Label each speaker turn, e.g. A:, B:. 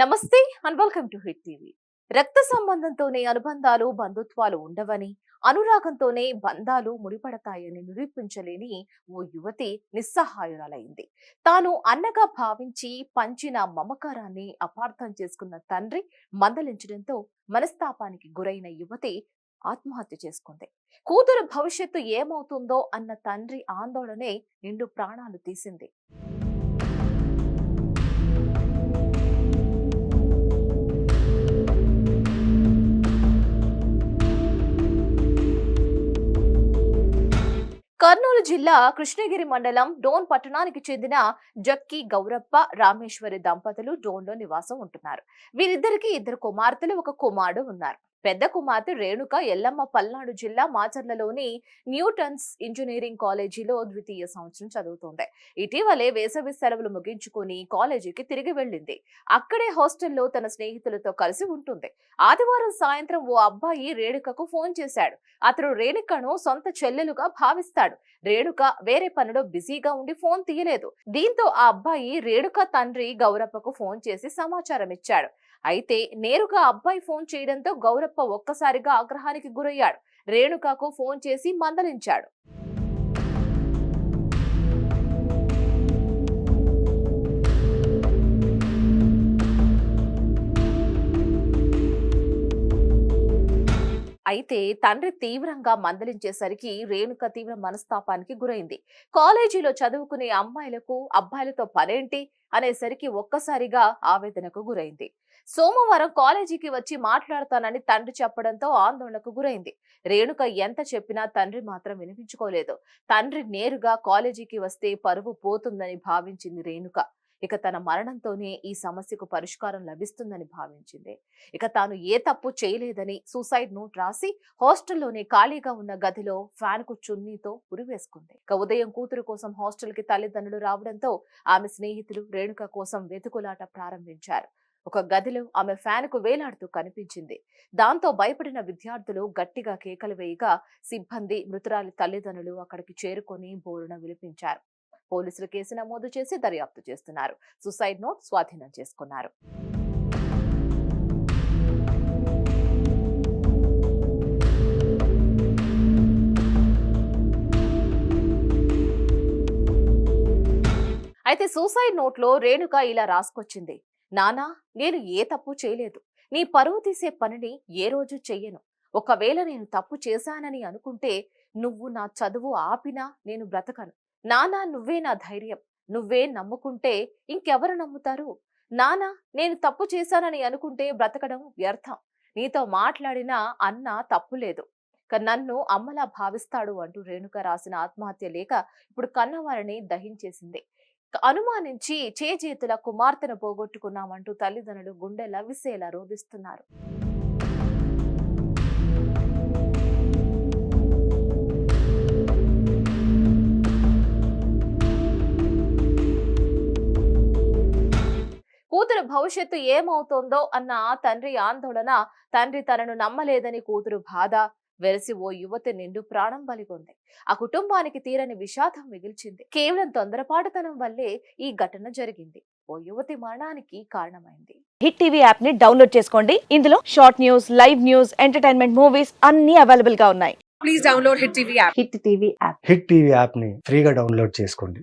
A: నమస్తే and welcome to hit TV. రక్త సంబంధంతోనే అనుబంధాలు బంధుత్వాలు ఉండవని, అనురాగంతోనే బంధాలు ముడిపడతాయని నిరూపించలేని ఓ యువతి నిస్సహాయురాలైంది. తాను అన్నగా భావించి పంచిన మమకారాన్ని అపార్థం చేసుకున్న తండ్రి మందలించడంతో మనస్తాపానికి గురైన యువతి ఆత్మహత్య చేసుకుంది. కూతురు భవిష్యత్తు ఏమవుతుందో అన్న తండ్రి ఆందోళనే నిండు ప్రాణాలు తీసింది. కర్నూలు జిల్లా కృష్ణగిరి మండలం డోన్ పట్టణానికి చెందిన జక్కి గౌరప్ప రామేశ్వరి దంపతులు డోన్లో నివాసం ఉంటున్నారు. వీరిద్దరికి ఇద్దరు కుమార్తెలు, ఒక కుమారుడు ఉన్నారు. పెద్ద కుమార్తె రేణుక ఎల్లమ్మ పల్నాడు జిల్లా మాచర్లలోని న్యూటన్స్ ఇంజనీరింగ్ కాలేజీలో ద్వితీయ సంవత్సరం చదువుతోంది. ఇటీవలే వేసవి సెలవులు ముగించుకుని కాలేజీకి తిరిగి వెళ్ళింది. అక్కడే హాస్టల్లో తన స్నేహితులతో కలిసి ఉంటుంది. ఆదివారం సాయంత్రం ఓ అబ్బాయి రేణుకకు ఫోన్ చేశాడు. అతడు రేణుకను సొంత చెల్లెలుగా భావిస్తాడు. రేణుక వేరే పనిలో బిజీగా ఉండి ఫోన్ తీయలేదు. దీంతో ఆ అబ్బాయి రేణుక తండ్రి గౌరప్పకు ఫోన్ చేసి సమాచారం ఇచ్చాడు. అయితే నేరుగా అబ్బాయి ఫోన్ చేయడంతో గౌరప్ప ఒక్కసారిగా ఆగ్రహానికి గురయ్యాడు. రేణుకకు ఫోన్ చేసి మందలించాడు. అయితే తండ్రి తీవ్రంగా మందలించేసరికి రేణుక తీవ్ర మనస్తాపానికి గురైంది. కాలేజీలో చదువుకునే అమ్మాయిలకు అబ్బాయిలతో పనేంటి అనేసరికి ఒక్కసారిగా ఆవేదనకు గురైంది. సోమవారం కాలేజీకి వచ్చి మాట్లాడతానని తండ్రి చెప్పడంతో ఆందోళనకు గురైంది. రేణుక ఎంత చెప్పినా తండ్రి మాత్రం వినిపించుకోలేదు. తండ్రి నేరుగా కాలేజీకి వస్తే పరువు పోతుందని భావించింది రేణుక. ఇక తన మరణంతోనే ఈ సమస్యకు పరిష్కారం లభిస్తుందని భావించింది. ఇక తాను ఏ తప్పు చేయలేదని సూసైడ్ నోట్ రాసి హాస్టల్లోనే ఖాళీగా ఉన్న గదిలో ఫ్యాన్ కు చున్నీతో ఉరివేసుకుంది. ఇక ఉదయం కూతురు కోసం హాస్టల్ కి తల్లిదండ్రులు రావడంతో ఆమె స్నేహితులు రేణుక కోసం వెతుకులాట ప్రారంభించారు. ఒక గదిలో ఆమె ఫ్యాన్ కు వేలాడుతూ కనిపించింది. దాంతో భయపడిన విద్యార్థులు గట్టిగా కేకలు వేయగా సిబ్బంది, మృతురాలి తల్లిదండ్రులు అక్కడికి చేరుకొని బోరున విలిపించారు. పోలీసులు కేసు నమోదు చేసి దర్యాప్తు చేస్తున్నారు. సూసైడ్ నోట్ స్వాధీనం చేసుకున్నారు. అయితే సూసైడ్ నోట్ లో రేణుక ఇలా రాసుకొచ్చింది: నానా, నేను ఏ తప్పు చేయలేదు. నీ పరువు తీసే పనిని ఏ రోజు చెయ్యను. ఒకవేళ నేను తప్పు చేశానని అనుకుంటే నువ్వు నా చదువు ఆపినా నేను బ్రతకను. నానా, నువ్వే నా ధైర్యం. నువ్వే నమ్ముకుంటే ఇంకెవరు నమ్ముతారు? నానా, నేను తప్పు చేశానని అనుకుంటే బ్రతకడం వ్యర్థం. నీతో మాట్లాడినా అన్న తప్పులేదు. నన్ను అమ్మలా భావిస్తాడు అంటూ రేణుక రాసిన ఆత్మహత్య లేఖ ఇప్పుడు కన్నవారిని దహించేసింది. అనుమానించి చేజేతుల కుమార్తెను పోగొట్టుకున్నామంటూ తల్లిదండ్రులు గుండె లవిసేలా రోధిస్తున్నారు. కూతురు భవిష్యత్తు ఏమవుతోందో అన్న తండ్రి ఆందోళన, తండ్రి తనను నమ్మలేదని కూతురు బాధ వెరసి ఓ యువతి నిండు ప్రాణం బలిగొంది. ఆ కుటుంబానికి తీరని విషాదం మిగిల్చింది. కేవలం తొందరపాటుతనం వల్లే ఈ ఘటన జరిగింది. ఓ యువతి మరణానికి కారణమైంది.
B: హిట్ టీవీ యాప్ ని డౌన్లోడ్ చేసుకోండి. ఇందులో short news, live news, entertainment movies అన్ని అవైలబుల్ గా ఉన్నాయి.
C: Please download hit TV app.
B: Hit TV app
D: hit TV app ని ఫ్రీగా డౌన్లోడ్ చేసుకోండి.